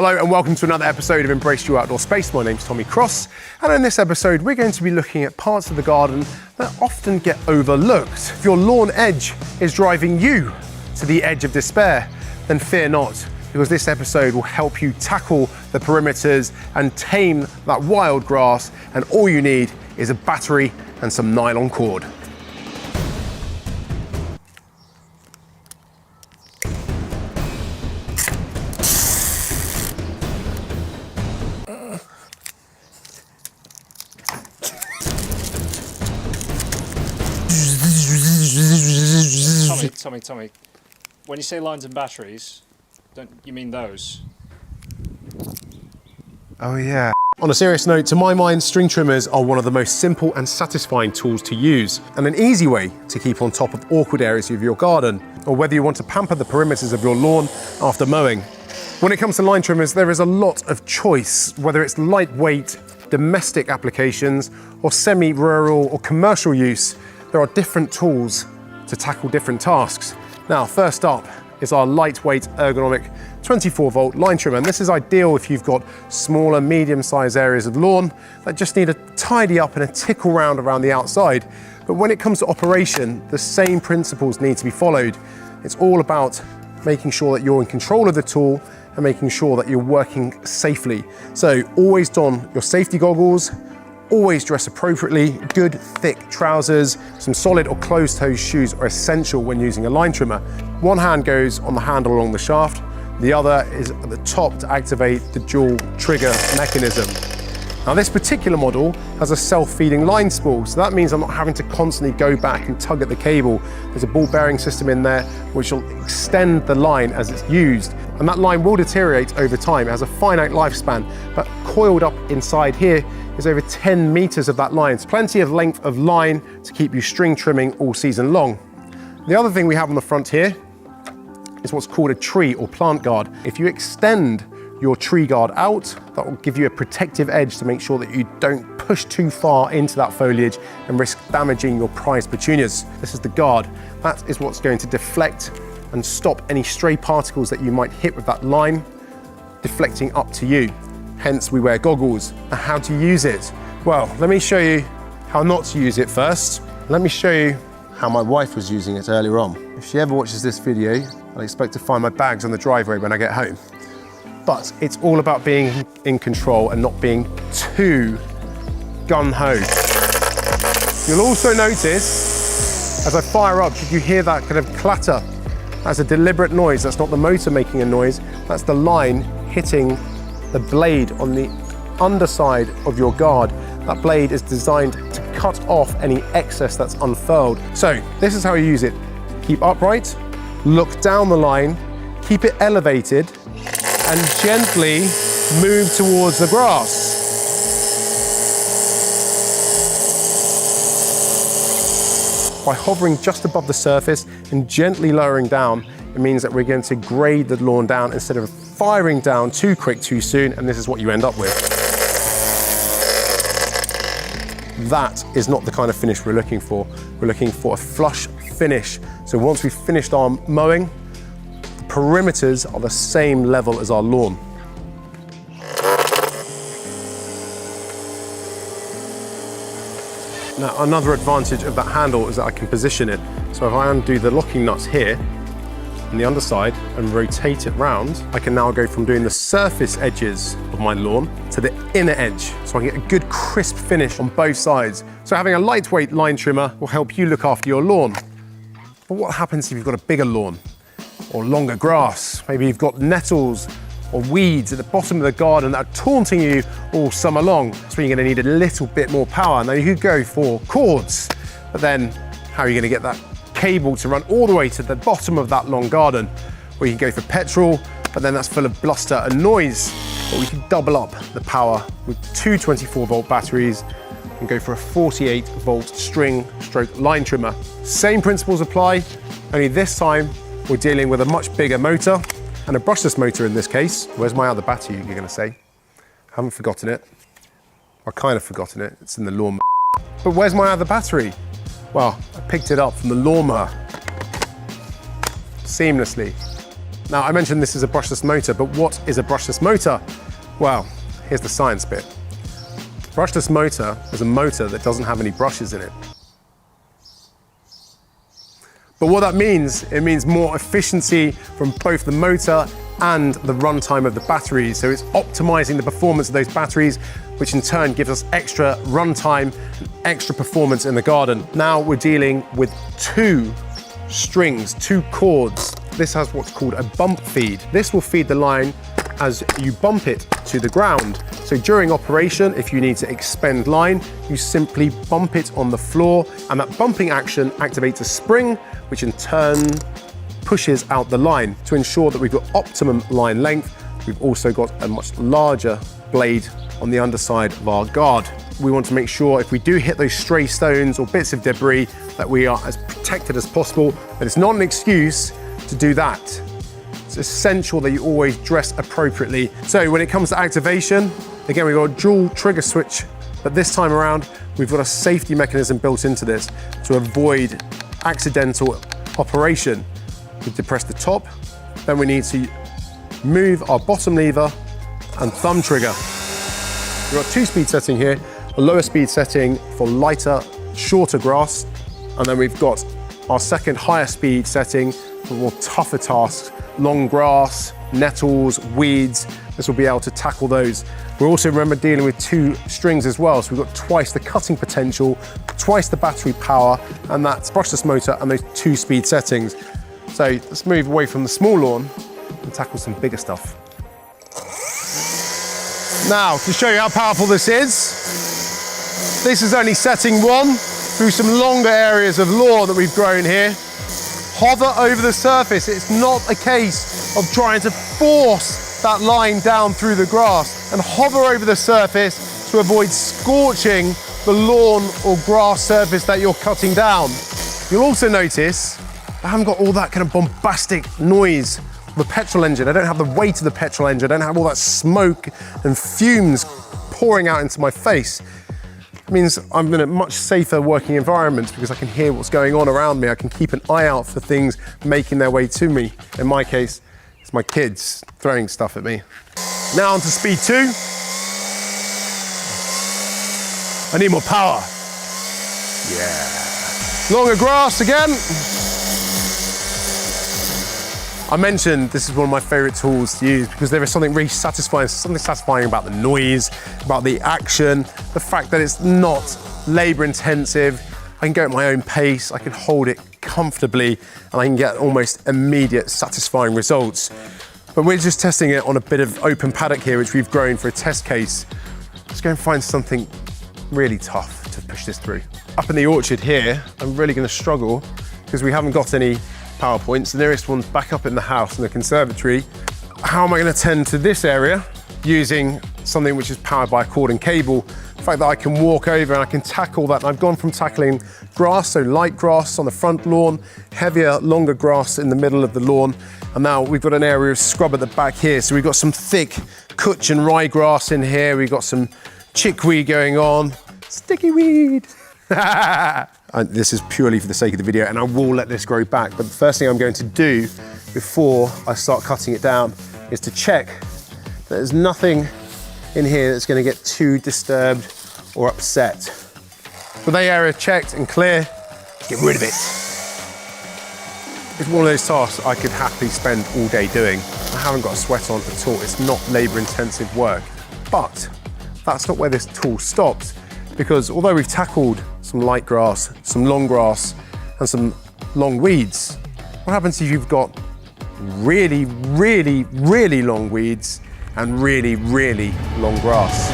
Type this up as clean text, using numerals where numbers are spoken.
Hello and welcome to another episode of Embrace Your Outdoor Space. My name's Tommy Cross, and in this episode we're going to be looking at parts of the garden that often get overlooked. If your lawn edge is driving you to the edge of despair, then fear not, because this episode will help you tackle the perimeters and tame that wild grass, and all you need is a battery and some nylon cord. Tommy, when you say lines and batteries, don't you mean those? Oh yeah. On a serious note, to my mind, string trimmers are one of the most simple and satisfying tools to use, and an easy way to keep on top of awkward areas of your garden, or whether you want to pamper the perimeters of your lawn after mowing. When it comes to line trimmers, there is a lot of choice, whether it's lightweight, domestic applications, or semi-rural or commercial use. There are different tools to tackle different tasks. Now, first up is our lightweight ergonomic 24-volt line trimmer. And this is ideal if you've got smaller, medium-sized areas of lawn that just need a tidy up and a tickle round around the outside. But when it comes to operation, the same principles need to be followed. It's all about making sure that you're in control of the tool and making sure that you're working safely. So always don your safety goggles, always dress appropriately. Good thick trousers, some solid or closed-toe shoes are essential when using a line trimmer. One hand goes on the handle along the shaft, the other is at the top to activate the dual trigger mechanism. Now this particular model has a self-feeding line spool, so that means I'm not having to constantly go back and tug at the cable. There's a ball bearing system in there which will extend the line as it's used, and that line will deteriorate over time. It has a finite lifespan, but coiled up inside here is over 10 meters of that line. It's plenty of length of line to keep you string trimming all season long. The other thing we have on the front here is what's called a tree or plant guard. If you extend your tree guard out, that will give you a protective edge to make sure that you don't push too far into that foliage and risk damaging your prized petunias. This is the guard. That is what's going to deflect and stop any stray particles that you might hit with that line, deflecting up to you. Hence we wear goggles. And how to use it? Well, let me show you how not to use it first. Let me show you how my wife was using it earlier on. If she ever watches this video, I'll expect to find my bags on the driveway when I get home. But it's all about being in control and not being too gun-ho. You'll also notice, as I fire up, you hear that kind of clatter. That's a deliberate noise. That's not the motor making a noise. That's the line hitting the blade on the underside of your guard. That blade is designed to cut off any excess that's unfurled. So this is how you use it. Keep upright, look down the line, keep it elevated, and gently move towards the grass. By hovering just above the surface and gently lowering down, it means that we're going to grade the lawn down instead of firing down too quick too soon, and this is what you end up with. That is not the kind of finish we're looking for. We're looking for a flush finish. So once we've finished our mowing, the perimeters are the same level as our lawn. Now, another advantage of that handle is that I can position it. So if I undo the locking nuts here on the underside and rotate it round, I can now go from doing the surface edges of my lawn to the inner edge, so I can get a good crisp finish on both sides. So having a lightweight line trimmer will help you look after your lawn. But what happens if you've got a bigger lawn or longer grass? Maybe you've got nettles or weeds at the bottom of the garden that are taunting you all summer long. That's when you're going to need a little bit more power. Now you could go for cords, but then how are you going to get that cable to run all the way to the bottom of that long garden? Or you can go for petrol, but then that's full of bluster and noise. But we can double up the power with two 24-volt batteries and go for a 48-volt string/stroke line trimmer. Same principles apply, only this time we're dealing with a much bigger motor and a brushless motor in this case. Where's my other battery, you're going to say? I haven't forgotten it. I kind of forgotten it. It's in the lawnmower. But where's my other battery? Well, I picked it up from the lawnmower seamlessly. Now, I mentioned this is a brushless motor, but what is a brushless motor? Well, here's the science bit. Brushless motor is a motor that doesn't have any brushes in it. But what that means, it means more efficiency from both the motor and the runtime of the batteries. So it's optimizing the performance of those batteries, which in turn gives us extra runtime and extra performance in the garden. Now we're dealing with 2 strings, 2 cords. This has what's called a bump feed. This will feed the line as you bump it to the ground. So during operation, if you need to expend line, you simply bump it on the floor, and that bumping action activates a spring, which in turn pushes out the line to ensure that we've got optimum line length. We've also got a much larger blade on the underside of our guard. We want to make sure if we do hit those stray stones or bits of debris that we are as protected as possible, but it's not an excuse to do that. It's essential that you always dress appropriately. So when it comes to activation, again, we've got a dual trigger switch, but this time around, we've got a safety mechanism built into this to avoid accidental operation. We depress the top, then we need to move our bottom lever and thumb trigger. We've got 2-speed setting here, a lower speed setting for lighter, shorter grass, and then we've got our second higher speed setting for more tougher tasks, long grass, nettles, weeds. This will be able to tackle those. We're also, remember, dealing with 2 strings as well, so we've got twice the cutting potential, twice the battery power, and that's brushless motor and those 2-speed settings. So let's move away from the small lawn and tackle some bigger stuff. Now, to show you how powerful this is only setting 1 through some longer areas of lawn that we've grown here. Hover over the surface. It's not a case of trying to force that line down through the grass, and hover over the surface to avoid scorching the lawn or grass surface that you're cutting down. You'll also notice I haven't got all that kind of bombastic noise of a petrol engine. I don't have the weight of the petrol engine. I don't have all that smoke and fumes pouring out into my face. It means I'm in a much safer working environment because I can hear what's going on around me. I can keep an eye out for things making their way to me. In my case, it's my kids throwing stuff at me. Now on to speed 2. I need more power. Yeah. Longer grass again. I mentioned this is one of my favorite tools to use because there is something really satisfying about the noise, about the action, the fact that it's not labor intensive. I can go at my own pace, I can hold it comfortably, and I can get almost immediate satisfying results. But we're just testing it on a bit of open paddock here, which we've grown for a test case. Let's go and find something really tough to push this through. Up in the orchard here, I'm really going to struggle because we haven't got any power points. The nearest one's back up in the house in the conservatory. How am I going to tend to this area using something which is powered by a cord and cable? The fact that I can walk over and I can tackle that. And I've gone from tackling grass, so light grass on the front lawn, heavier, longer grass in the middle of the lawn. And now we've got an area of scrub at the back here. So we've got some thick cutch and ryegrass in here. We've got some chickweed going on. Sticky weed. This is purely for the sake of the video, and I will let this grow back. But the first thing I'm going to do before I start cutting it down is to check that there's nothing in here that's going to get too disturbed or upset. With the area checked and clear, get rid of it. It's one of those tasks I could happily spend all day doing. I haven't got a sweat on at all. It's not labor-intensive work. But that's not where this tool stops, because although we've tackled some light grass, some long grass, and some long weeds, what happens if you've got really, really, really long weeds and really, really long grass?